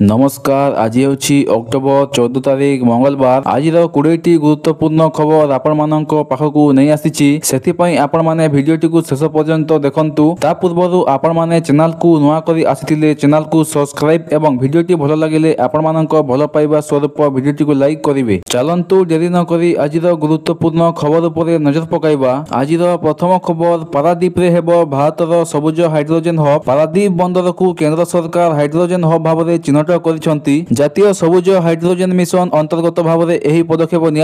नमस्कार। आज हूँ अक्टोबर 14 तारीख मंगलवार। आज 20टी गुरुत्वपूर्ण खबर आपण पाखक नहीं आसी से आपण मैंने भिडियोटी को शेष पर्यंत देखंतु। ता पूर्व आपण मैंने चैनल को नुआ करी आसीथिले चैनल को सब्सक्राइब एवं भिडियोटी भल लगे आपण मानक भल पाइबा स्वरूप भिडियोटी को लाइक करेंगे। चलंतु डेरी न करी आज गुरुत्वपूर्ण खबर पर नजर पकाइबा। आज प्रथम खबर पारादीप रे हेबो भारतर सबुज हाइड्रोजेन हब। पारादीप बंदर को केंद्र सरकार हाइड्रोजेन हब भाव में चिन्हट करिसेंती। जातीय सबुज हाइड्रोजेन मिशन अंतर्गत भाव में यह पदक्षेप नि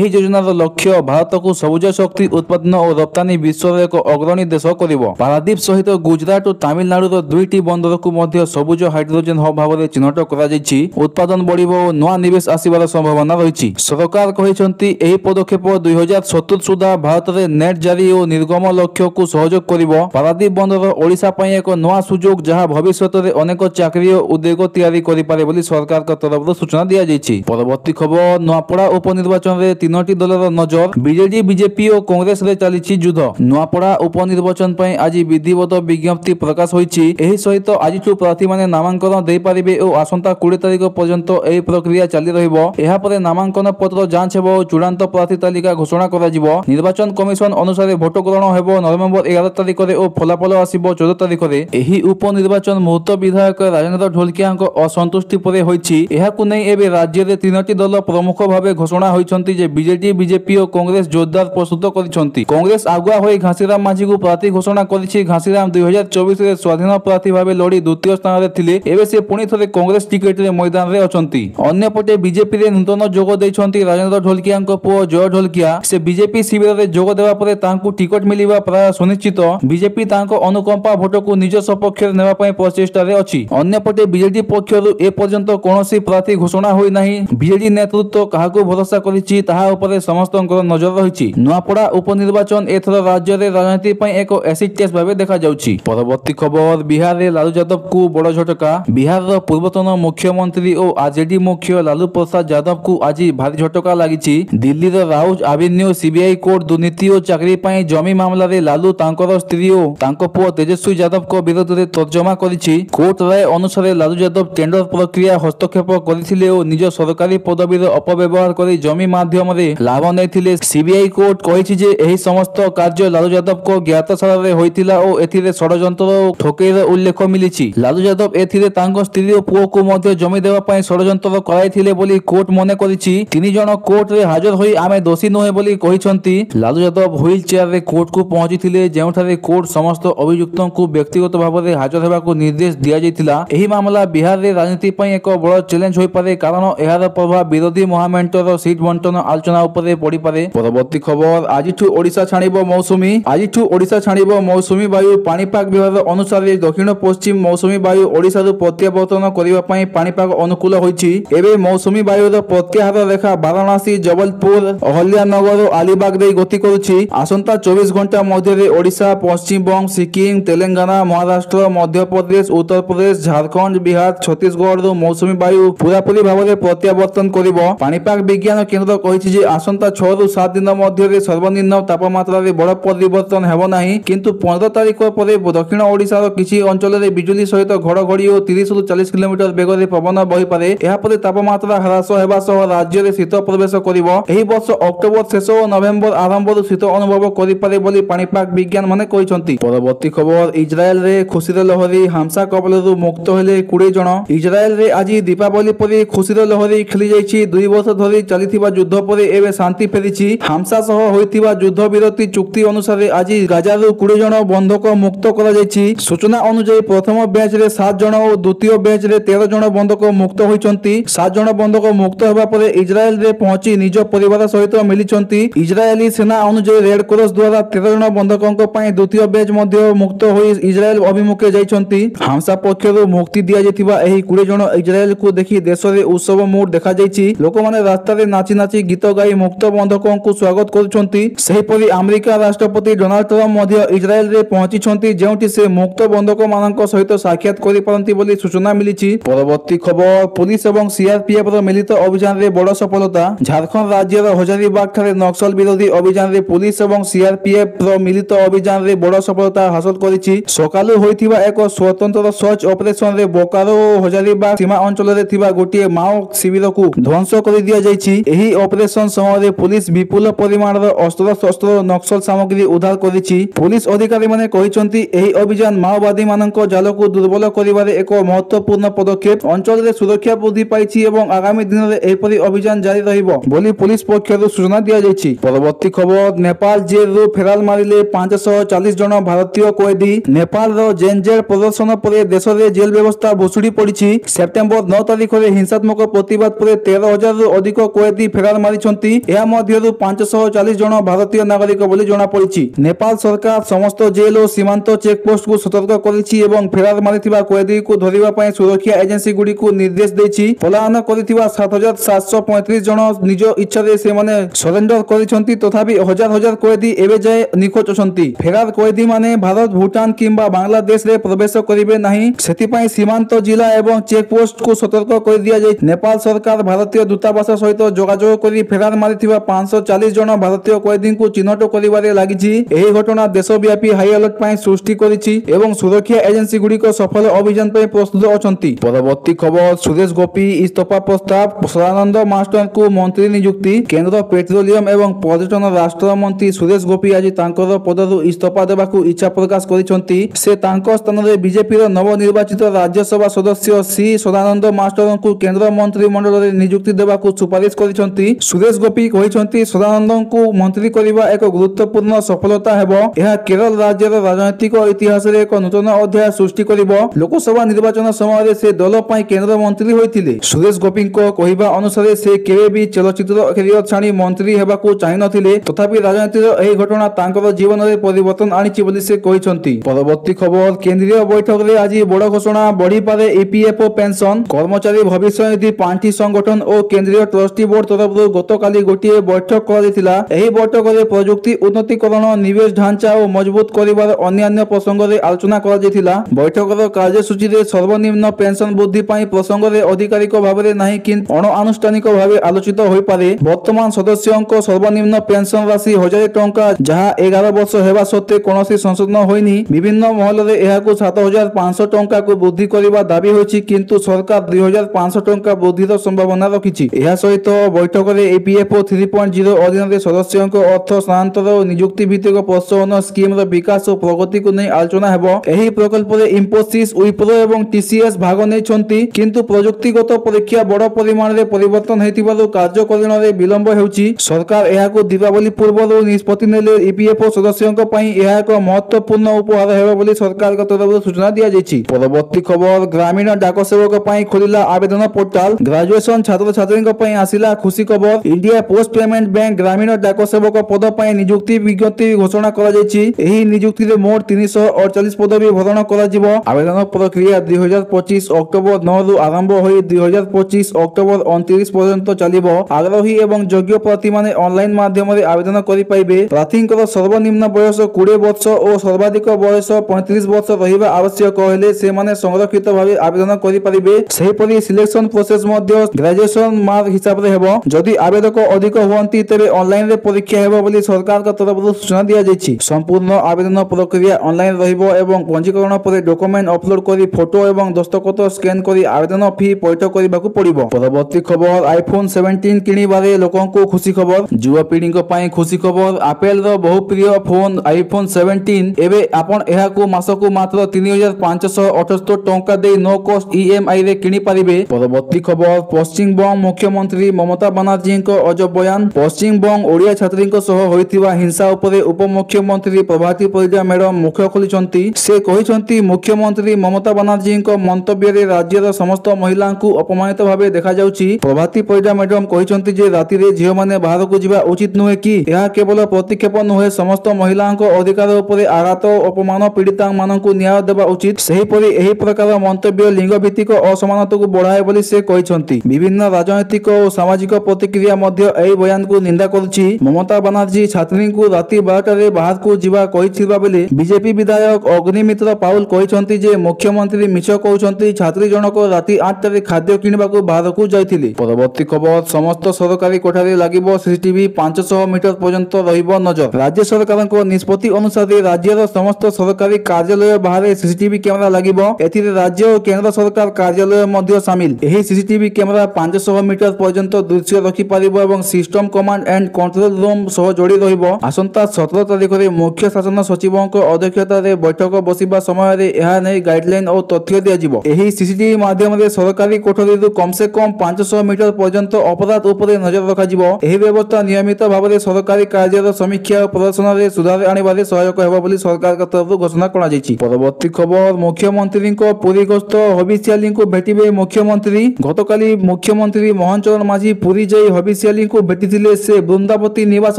योजनार लक्ष्य भारत को सबुज शक्ति उत्पादन और रप्तानी विश्व एक अग्रणी देश करिवो। पारादीप सहित गुजरात और तमिलनाडुर 2टी बंदर को मध्य सबुज हाइड्रोजेन हब भाव में चिन्हट कर उत्पादन बढ़िबो और नुआ निवेश आसिबार संभावना रही। सरकार कहिसेंती एही पदक्षेप 2070 सुधा भारत में नेट जारी और निर्गम लक्ष्य को सहयोग करिवो। पारादीप बंदर ओडिशा पई एक नुआ सुजोग जहां भविष्य में अनेक चाकरी और उद्योग तैयारी करिपारे बोली सरकार तरफ सूचना दिया जायछि। परवर्ती खबर नुआपड़ा उपनिर्वाचन में 3टी दलर नजर। बीजेडी बीजेपी और कांग्रेस रे चलीछि युद्ध। नुआपड़ा उपनिर्वाचन पई आज विधिवत विज्ञप्ति प्रकाश होईछि। एही सहित आजिठु प्रार्थी माने नामांकन देई पारिबे और आसंता 20 तारिख पर्यंत एही प्रक्रिया चली रहिबो। एहा परे नामांकन पत्र जांच हेबो और चूड़ांत प्रार्थी तालिका घोषणा करा जिवो। निर्वाचन कमिशन अनुसार भोट ग्रहण हेबो नवेम्बर 11 तारिख रे और फलाफल आसिबो 14 तारिख रे। एही उपनिर्वाचन मुहूर्त विधायक राजेंद्र ढोलकिया असंतुष्टि परे होईछि। एहाकु नै एबे राज्य रे 3टी दल प्रमुख भावे घोषणा होईछंती जे बीजेडी बीजेपी और कांग्रेस जोरदार प्रस्तुत करिछंती। कांग्रेस आगुआ होई घासीराम माझी को प्रार्थी घोषणा करिछि। घासीराम 2024 रे स्वाधीन प्रार्थी भावे लड़ी द्वितीय स्थान रे थिले। एबे से पुणी थरे कांग्रेस टिकेट रे मैदान रे अछंती। अन्य पटे बीजेपी रे नूतन जोग दैछंती राजेंद्र ढोलकिया पुओ जय ढोलकिया। से बीजेपी शिविर रे जोग देवा परे तांकु टिकट मिलिबा प्राय सुनिश्चित। बीजेपी तांको अनुकंपा भोट को निज सपक्ष रे नेबा पई प्रचेष्टा रे अछि। अन्य पटे बीजेडी पक्षरु ए पर्यंत कौनसी प्रार्थी घोषणा होई नाही। बीजेडी नेतृत्व काहाकु भरोसा करिछि ताहा उपरे समस्तंकर नजर रहिछि। नुआपड़ा उपनिर्वाचन एथर राज्य रे राजनीति पई एक एसिड टेस्ट भाबे देखा जाउछि। परवर्ती खबर बिहार रे लालू यादव को बड़ झटका। बिहार रो पूर्वतन मुख्यमंत्री और आरजेडी मुख्य लालू प्रसाद यादव को आज भारी झटका लागिछि। दिल्ली रो राउज एवेन्यू सीबीआई कोर्ट दुर्नीति और चाकरी पई जमी मामला रे लालू तांकर स्त्री और तांको पुओ तेजस्वी यादव को विरोध रे तर्जमा करिछि। कोर्ट राय अनुसार लालू यादव टेंडर प्रक्रिया हस्तक्षेप करथिले और निज सरकारी पदवी अपव्यवहार करी जमी माध्यम रे लाभ नैथिले। सीबीआई कोर्ट कहिछि जे एही समस्त कार्य लालू यादव को ज्ञातसार रे होइतिला और एथिरे षडयंत्र और ठकेर उल्लेख मिलिछि। लालू यादव एथिरे तांको स्त्री और पुओ को मध्य जमी देवा पई षडयंत्र कराइथिले बोली कोर्ट मने करिछि। 3 जण कोर्ट रे हाजर होई आमे दोषी नहे बोली कहिसंती। लालू यादव व्हील चेयर रे कोर्ट को पहुंचीथिले जेउठारे कोर्ट समस्त अभियुक्तों को व्यक्तिगत भाव में हाजर हेबा को निर्देश दिया जाइतिला। एही मामला बिहार रे राजनीति पई एक बड़ चैलेंज होई पारे कारण एहार प्रभाव विरोधी महामेंटर सीट बंटन आलोचना उपरे पड़ी पारे। परवर्ती खबर आजिठु ओडिशा छाणिबो मौसुमी। आजिठु ओडिशा छाणिबो मौसुमी वायु। पाणीपाग विभाग अनुसार दक्षिण पश्चिम मौसुमी वायु ओडिशा रु प्रत्यावर्तन करिबा पई पाणीपाग अनुकूल होईछि। एबे मौसुमी वायु रो प्रत्याहार रेखा वाराणसी जबलपुर अहल्यानगर और अलीबाग दे गति करुछि। आसंता 24 घंटा मध्य रे ओडिशा पश्चिम बंग सिक्किम तेलंगाना महाराष्ट्र मध्य प्रदेश उत्तर प्रदेश झारखंड बिहार छत्तीसगढ़ रो मौसुमी वायु पूरापूरी भाव में प्रत्यावर्तन करिवो। पाणीपाग विज्ञान केंद्र कहिछि जे आसंता 6 रु 7 दिन मध्य रे सर्वनिम्न तापमात्रा रे बड़ परिवर्तन हेबो नाही। किंतु 15 तारिख परे दक्षिण ओडिशा रो किछि अंचल रे बिजुली सहित घड़घड़ी और 30 रु 40 किलोमीटर बेग रे पवन बहि पारे। एहा परे तापमात्रा ह्रास हेबा सह राज्य रे शीत प्रवेश करिवो। एही वर्ष अक्टोबर शेष और नवेम्बर आरंभ रु शीत अनुभव करि पारे बोली पाणीपाग विज्ञान माने कहिसंती। परवर्ती खबर इजराइल रे खुशीर लहरी। हमसा कबल रु मुक्त हेले 20 जण। इजराइल रे आज दीपावली परे खुशीर लहरी खेली जाइछि। 2 वर्ष धरि चलिथिबा युद्ध परे एबे शांति फेरिछि। हमसा सह होइथिबा युद्ध विरति चुक्ति अनुसार आज गाजा रु 20 जण बंधक मुक्त करा जाइछि। सूचना अनुसार प्रथम बैच रे 7 जण और द्वितीय बैच रे 13 जण बंधक मुक्त होइछंती। 7 जण बंधक मुक्त हेबा परे इजराइल रे पहुंची निज परिवार सहित मिलिछंती। इजरायली सेना अनुसार रेड क्रॉस द्वारा 13 जण बंधकंक पई द्वितीय बैच मध्ये मुक्त होई इजराइल अभिमुखे जाइछंती। हमसा पक्षरु मुक्ति दिया जेतिबा एही 20 जण इजराइल को देखि देश रे उत्सव मूड देखा जाइछि। लोक माने रास्ता रे नाची नाची गीत गाई मुक्त बंधकों को स्वागत करुछंती। सेहिपरि अमेरिका राष्ट्रपति डोनाल्ड ट्रम्प मध्ये इजराइल रे पहुंचीछंती जेउठी से मुक्त बंधक मानक सहित साक्षात करि पारंती बोली सूचना मिलिछि। परवर्ती खबर पुलिस एवं सीआरपीएफ रो मिलित अभियान रे बड़ सफलता। झारखंड राज्य रो हजारीबाग ठारे नक्सल विरोधी अभियान रे पुलिस एवं सीआरपीएफ रो मिलित अभियान रे बड़ सफलता हासिल करिछि। सकालु होइथिबा एक स्वतंत्र सर्च ऑपरेशन रे बोकारो हजारीबाग सीमा अंचल गोटे माओ शिविर को ध्वंस कर दिया जायछि। एही ऑपरेशन समय पुलिस विपुल परिमाण अस्त्र शस्त्र नक्सल सामग्री उद्धार करिछि। पुलिस अधिकारी माने कहिसंति एही अभियान माओवादी मानक जाल को दुर्बल करिबारे एक महत्वपूर्ण पदक्षेप। अंचल रे सुरक्षा वृद्धि पाइछि एवं आगामी दिन में एपरि अभियान जारी रहिबो बोली पुलिस पक्षरु सूचना दिया जायछि। परवर्ती खबर नेपाल जेल रु फेराल मारिले 540 जन भारतीय कैदी। नेपाल रो जेनजेड प्रदर्शन पर देश रे जेल व्यवस्था भुसुड़ी पड़िछि। सेप्टेम्बर 9 तारिख रे हिंसात्मक प्रतिवाद पर 13,000 रु अधिक कैदी फेराल मारिछंती। एहा मध्यरु 540 जन भारतीय नागरिक बोली जणा पड़िछि। नेपाल सरकार समस्त जेल और सीमांत चेकपोस्ट को सतर्क करिछि एवं फेराल मारिथिबा कैदी को धरिबा पई सुरक्षा एजेंसी गुडी को निर्देश दैछि। पलायन करिथिबा 7,735 जन निज इच्छा रे से माने सरेंडर करिछंती। तथापि हजार हजार कैदी एबे जाय निखोज अछंती। फेराल कैदी माने भारत भूटान किंबा बांग्लादेश रे प्रवेश करिवे नाही, सेति पई सीमांत जिला एवं चेकपोस्ट को सतर्क कर दिया जाय। नेपाल सरकार भारतीय दूतावास सहित जोगाजोग करी फेराल मारिथिबा 540 जन भारतीय कैदी को चिन्हट करिबारे लागिछि। एही घटना देशव्यापी हाई अलर्ट पई सृष्टि करिछि एवं सुरक्षा एजेंसी गुडी को सफल अभियान पई प्रस्तुत अछंती। परवर्ती खबर सुरेश गोपी इस्तीफा प्रस्ताव। सदानंद मास्टर को मंत्री नियुक्ति। केंद्र पेट्रोलियम एवं पर्यटन राष्ट्र मंत्री सुरेश गोपी आज तांकर पदरु इस्तीफा देबाकू इच्छा प्रकाश करिसंती। से तांको स्थान रे बीजेपी रो नवनिर्वाचित राज्यसभा सदस्य सी सदानंद मास्टर को केंद्र मंत्रिमंडल रे नियुक्ति देबाकू सुपारिश करिसंती। सुरेश गोपी कहिसंती सदानंद को मंत्री करिबा एक गुरुत्वपूर्ण सफलता हेबो। यह केरल राज्यर राजनैतिक इतिहास रे एक नूतन अध्याय सृष्टि करिबो। लोकसभा निर्वाचन समय से दल पई केंद्र मंत्री होइथिले। सुरेश गोपी को कहिबा अनुसार से केबे भी चलचित्र कैरियर छाणी मंत्री हेबाकू चाहि नथिले। तथापि राजनीतिर एही घटना तांकर जीवन रे परिवर्तन आनिछि बोली से कहिसंती। परवर्ती खबर केंद्रीय बैठक रे आज बड़ घोषणा बढ़ी पारे ईपीएफओ पेंशन। कर्मचारी भविष्य निधि पांठी संगठन और केंद्रीय ट्रस्टी बोर्ड तरफ गतकाली गोटे बैठक कराଯାଇथिला। एही बैठक रे प्रयुक्ति उन्नतीकरण निवेश ढांचा और मजबूत करिवार अन्य प्रसंग रे आलोचना कराଯାଇथिला। बैठक रो कार्यसूची रे सर्वनिम्न पेंशन वृद्धि पई प्रसंग रे आधिकारिक भाबरे नाही किंतु अणआनुष्ठानिक भाबे आलोचित होई पारे। वर्तमान सदस्यंक सर्वनिम्न पेंशन राशि 1000 टंका जहां 11 वर्ष हेबा सत्ते कोनोसी संशोधन होइनी। विभिन्न महल रे एहाकू 7500 टंका को वृद्धि करिवा दाबी होइछि किंतु सरकार 2500 टंका वृद्धिर संभावना रखिछि। एहा सहित बैठक रे एपीएफओ 3.0 अधीन रे सदस्यंक अर्थ स्थानांतर और नियुक्ति भित्तिक प्रोत्साहन स्कीम रो विकास और प्रगति को नै आलोचना हेबो। एही प्रकल्प रे इंफोसिस विप्रो एवं टीसीएस भाग नेछंती किंतु प्रयुक्तिगत परीक्षा बड़ परिमाण रे परिवर्तन हेतिबारु कार्य करण रे विलंब हेउछि। सरकार एहाकू दीपावली पूर्व निष्पत्ति नेले ईपीएफओ सदस्यंक पई एहा एक महत्वपूर्ण उपहार हेबो बोली सरकार तरफ सूचना दिया जायछि। परवर्ती खबर ग्रामीण डाक सेवक पई खोलिला आवेदन पोर्टाल। ग्रेजुएशन छात्र छात्री पई आसिला खुशी खबर। इंडिया पोस्ट पेमेंट बैंक ग्रामीण डाक सेवक पद पई नियुक्ति विज्ञप्ति घोषणा करा जायछि। एही नियुक्ति रे मोट 348 पदवी भरण करा जिवो। आवेदन प्रक्रिया 2025 अक्टोबर 9 रु आरंभ होई 2025 अक्टोबर 29 पर्यंत चलिबो। आग्रही एवं योग्य प्रार्थी माने ऑनलाइन माध्यम रे आवेदन करि पाइबे। प्रार्थींकर सर्वनिम्न बयस 20 वर्ष और सर्वाधिक बयस 35 वर्ष रहिबा आवश्यक हेले से माने संरक्षित भाबे आवेदन करि परिबे। सही परि सिलेक्शन प्रोसेस मध्ये ग्रेजुएशन मार्क हिसाब रे हेबो। जदि आवेदक अधिक होवंती तबे ऑनलाइन रे परीक्षा हेबो बोली सरकार का तरफ सूचना दिया जायछि। संपूर्ण आवेदन प्रक्रिया ऑनलाइन रहिबो एवं पंजीकरण पर डॉक्यूमेंट अपलोड करी फोटो एवं दस्तखत स्कैन करी आवेदन फी पैठ करिबाकू पड़िबो। परवर्ती खबर आईफोन 17 किनिबारे लोकन को खुशी खबर। युवा पीढ़ी को पई खुशी खबर। एप्पल रो बहुप्रिय फोन आईफोन 17 एबे आपण एहाकू मासकू मात्र 3578 टंका दे नो कॉस्ट ईएमआई रे किनि पारिबे। परवर्ती खबर पश्चिम बंग मुख्यमंत्री ममता बनर्जी को अजब बयान। पश्चिम बंग ओडिया छात्री सह होइतिबा हिंसा उपरे उपमुख्यमंत्री प्रभाती परिजा मैडम मुख खोलिछंती। से कहिछंती मुख्यमंत्री ममता बनर्जी को मंतव्य रे राज्यर समस्त महिला को अपमानित भाबे देखा जाउची। प्रभाती परिजा मैडम कहिछंती जे राति रे झियो माने बाहर को जिबा उचित नुहे कि यह केवल प्रतिक्षेप नुहे समस्त महिला अधिकार उपरे आघात अपमान पीड़िता मानकू न्याय देबा उचित। सही परि एही प्रकार मंतव्य लिंग भित्तिक असमानता को बढ़ाए बोली से कहिछंती। विभिन्न राजनैतिक और सामाजिक प्रतिक्रिया मध्य एही बयान को निंदा करछि। ममता बनर्जी छात्री को राति 12 रे बाहर को जिबा कहिथिबा बेले बीजेपी विधायक अग्निमित्र पाउल कहिछंती जे मुख्यमंत्री मिछ कहउछंती छात्री जनक राति 8 रे खाद्य किनिबा को बाहर को जायथिले। परवर्ती खबर समस्त सरकारी कोठारे लागिबो सीसीटीवी 500 मीटर पर्यंत रहिबो नजर। राज्य सरकार को निष्पत्ति अनुसार राज्यर समस्त सरकारी कार्यालय बाहर सीसीटीवी कैमेरा लागिबो। एथिरे राज्य और केंद्र केंद्र सरकार कार्यालय मध्य सामिल। एही सीसीटीवी कैमरा 500 मीटर पर्यंत दृश्य रखि पारिबो एवं system command and control room सह जोड़ी रहिबो। आसंता 17 तारिख रे मुख्य शासन सचिवक अध्यक्षता रे बैठक बसिबा समय रे एहा नै गाइडलाइन और तथ्य दिया जिवो। एही सीसीटीवी माध्यम रे सरकारी कोठरी कम से कम 500 मीटर पर्यंत अपराध उपरे नजर रखा जिवो। एही व्यवस्था नियमित भाव में सरकारी कार्य समीक्षा और प्रदर्शन में सुधार आने सहायक होगा बोली सरकार का तरफ घोषणा करा जायछि। परवर्ती खबर मुख्यमंत्री पुरी गस्त हबिष्याली को भेटिबे मुख्यमंत्री। गतकाली मुख्यमंत्री मोहन चरण माझी पुरी जाई हबिष्याली को भेटिथिले। से वृंदावती निवास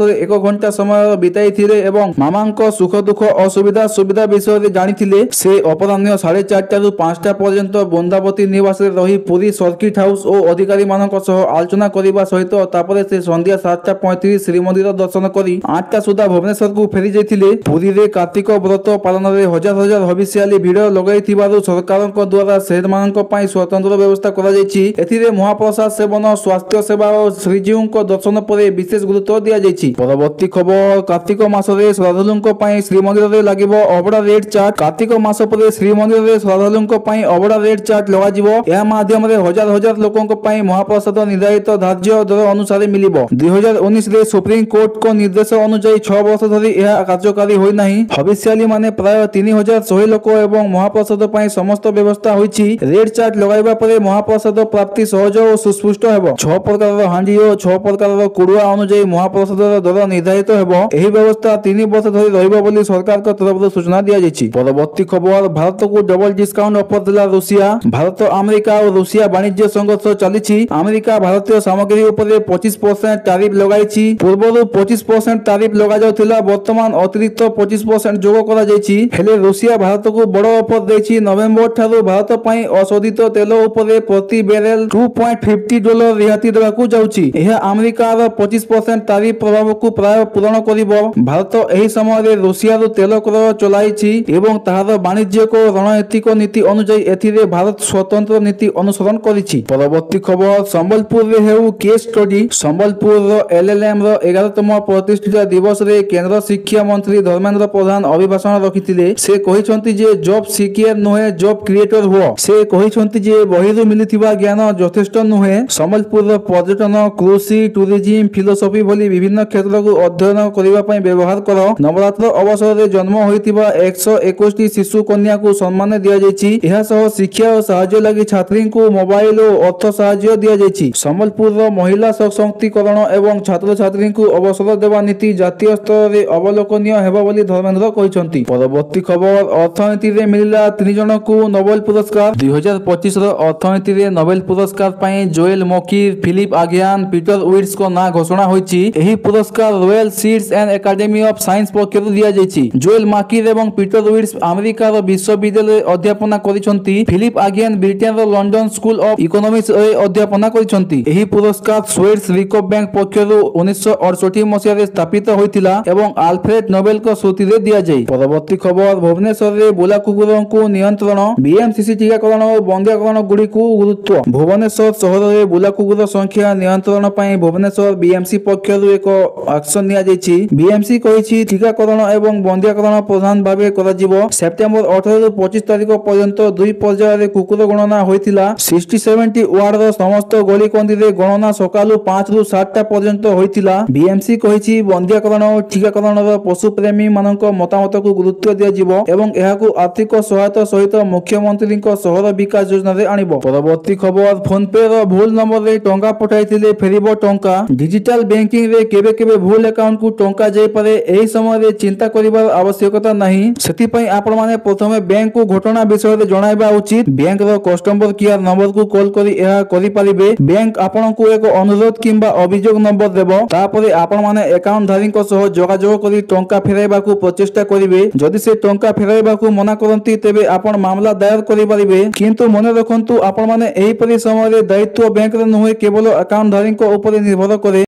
रे 1 घंटा समय बिताइथिले एवं मामांक सुख दुख असुविधा सुविधा विषय रे जानिथिले। से अपराह्न 4:30 रु 5टा पर्यंत वृंदावती निवास रे रही पुरी सर्किट हाउस और अधिकारी मानक सह आलोचना करिबा सहित तापरे से संध्या 7:35 श्रीमंदिर दर्शन करी 8टा सुधा भुवनेश्वर को फेरी जाइथिले। पुरी रे कार्तिक व्रत पालन रे हजार हजार हबिष्याली भिड़ लगाइथिबारु सरकारक द्वारा सेमानक पई स्वतंत्र व्यवस्था करा जायछि। एथिरे महाप्रसाद सेवन स्वास्थ्य सेवा और श्रीजीउक दर्शन परे विशेष गुरुत्व दिया जायछि। परवर्ती खबर कार्तिक मास रे श्रद्धालुक पई श्रीमंदिर रे लागिबो अबडा रेड चार्ट। कार्तिक मास परे श्रीमंदिर रे श्रद्धालुक पई अबडा रेड चार्ट लगा जिवो। या माध्यम रे हजार हजार लोकक पई महाप्रसाद निर्धारित धार्य दर अनुसार मिलिबो। 2019 रे सुप्रीम कोर्ट को निर्देश अनुसार 6 वर्ष धरी यह कार्यकारी होई नाही। हबिष्याली माने प्राय 3100 लोक एवं महाप्रसाद पई समस्त व्यवस्था होईछि। रेड चार्ट लगाइबा परे महाप्रसाद प्राप्ति सहज और सुस्पष्ट हेबो। 6 प्रकार हांडी और 6 प्रकार कुडुआ अनुसार महाप्रसाद दर निर्धारित हेबो। एही व्यवस्था 3 वर्ष धरी रहइबो बोली सरकार का तरफ सूचना दिया जायछि। परवर्ती खबर भारत को डबल डिस्काउंट ऑफर दिला रूसिया। भारत अमेरिका और रूसिया वाणिज्य संघर्ष चलिछि। अमेरिका भारतीय सामग्री उपरे 25% टैरिफ लगाइछि। पूर्वरु 25% टैरिफ लगा जाउथिला, वर्तमान अतिरिक्त 25% जोग करा जायछि। हेले रूसिया भारत को बड़ ऑफर दैछि। नवेम्बर ठारू भारत पई अशोधित तेल उपरे प्रति बैरेल $2.50 रिहाती देबाकू जाउछि। एहा अमेरिकार 25% टैरिफ प्रभाव को प्राय पूरण करिवो। भारत एही समय रे रूसिया रो तेल क्रय चलाइछि एवं ताहार वाणिज्य को रणनीतिक नीति अनुसार एथिरे भारत स्वतंत्र नीति अनुसरण करिछि। परवर्ती खबर संबलपुर रे हेउ केस स्टडी। संबलपुर रो एलएलएम रो 11तम प्रतिष्ठित दिवस रे केंद्र शिक्षा मंत्री धर्मेंद्र प्रधान अभिभाषण रखिथिले। से कहिसंति जे जॉब सिकियर नुहे जॉब क्रिएटर हुओ। से कहिसंति जे बहिरु मिलिथिबा ज्ञान यथेष्ट नुहे। संबलपुर रो पर्यटन कृषि टूरिज्म फिलोसफी भली विभिन्न क्षेत्र को अध्ययन करिबा पई व्यवहार करो। नवरात्र अवसर रे जन्म होइतिबा 121 शिशु कन्या को सम्मान दिया जायछि। एहा सह शिक्षा और सहायता लागि छात्री को मोबाइल और अर्थ सहायता दिया जायछि। संबलपुर रो महिला सशक्तिकरण एवं छात्र छात्री को अवसर देवा नीति जातीय स्तर रे अवलोकनीय हेबा बोली धर्मेंद्र कहिसंति। परवर्ती खबर अर्थनीति रे मिलिला 3 जन को नोबेल पुरस्कार। 2025 रो अर्थनीति रे नोबेल पुरस्कार पई Joel Mokyr, Philippe Aghion, Peter Howitt को ना घोषणा होईछि। एही पुरस्कार Royal Swedish and Academy of Science पक्षरु दिया जायछि। जोएल माकिर एवं पीटर विट्स अमेरिका रो विश्वविद्यालय अध्यापना करिसंति। फिलिप आगियान ब्रिटेन रो लंडन स्कूल ऑफ इकोनॉमिक्स रे अध्यापना करिसंति। एही पुरस्कार स्वीडिश रिको बैंक पक्षरु 1968 मसिया रे स्थापित होइतिला एवं आल्फ्रेड नोबेल को स्मृति रे दिया जाय। परवर्ती खबर भुवनेश्वर रे बुला कुकुर को नियंत्रण। बीएमसीसी टीकाकरण और बंध्याकरण गुडी को गुरुत्व। भुवनेश्वर शहर रे बुला कुकुर संख्या नियंत्रण पई भुवनेश्वर बीएमसी पक्षरु एक एक्शन निया जायछि। बीएमसी कहिछि टीकाकरण एवं बंध्याकरण प्रधान भाबे करा जिवो। सेप्टेम्बर 18 रु 25 तारिख पर्यंत 2 पर्याय रे कुकुर गणना होइतिला। 60-70 वार्ड रो समस्त गली कंदी रे गणना सकालु 5 रु 7टा पर्यंत होइतिला। बीएमसी कहिछि बंध्याकरण और टीकाकरण रो पशु प्रेमी मानक मतामत को गुरुत्व दिया जिवो एवं एहाकू आर्थिक सहायता सहित मुख्यमंत्री शहर विकास योजना रे आनिबो। परवर्ती खबर फोन पे रो भूल नंबर रे टंका पठाइथिले फेरिबो टंका। डिजिटल बैंकिंग रे केबे केबे भूल अकाउंट को टंका जाय पारे। एही समय रे चिंता करिबार आवश्यकता नाही। सेति पई आपण माने प्रथमे बैंक को घटना विषय रे जणाइबा उचित। बैंक रो कस्टमर केयर नंबर को कॉल करी एहा करि पारिबे। बैंक आपण को एक अनुरोध किंबा अभियोग नंबर देबो। तापरे आपण माने अकाउंट धारी को सह जोगाजोग करी टंका फेराइबा को प्रचेष्टा करिवे। जदि से टंका फेराइबा को मना करंती तेबे आपण मामला दायर करि पारिबे। किंतु मने रखंतु आपण माने एही परि समय रे दायित्व बैंक रे नहोय केवल अकाउंट धारी को ऊपर निर्भर करे।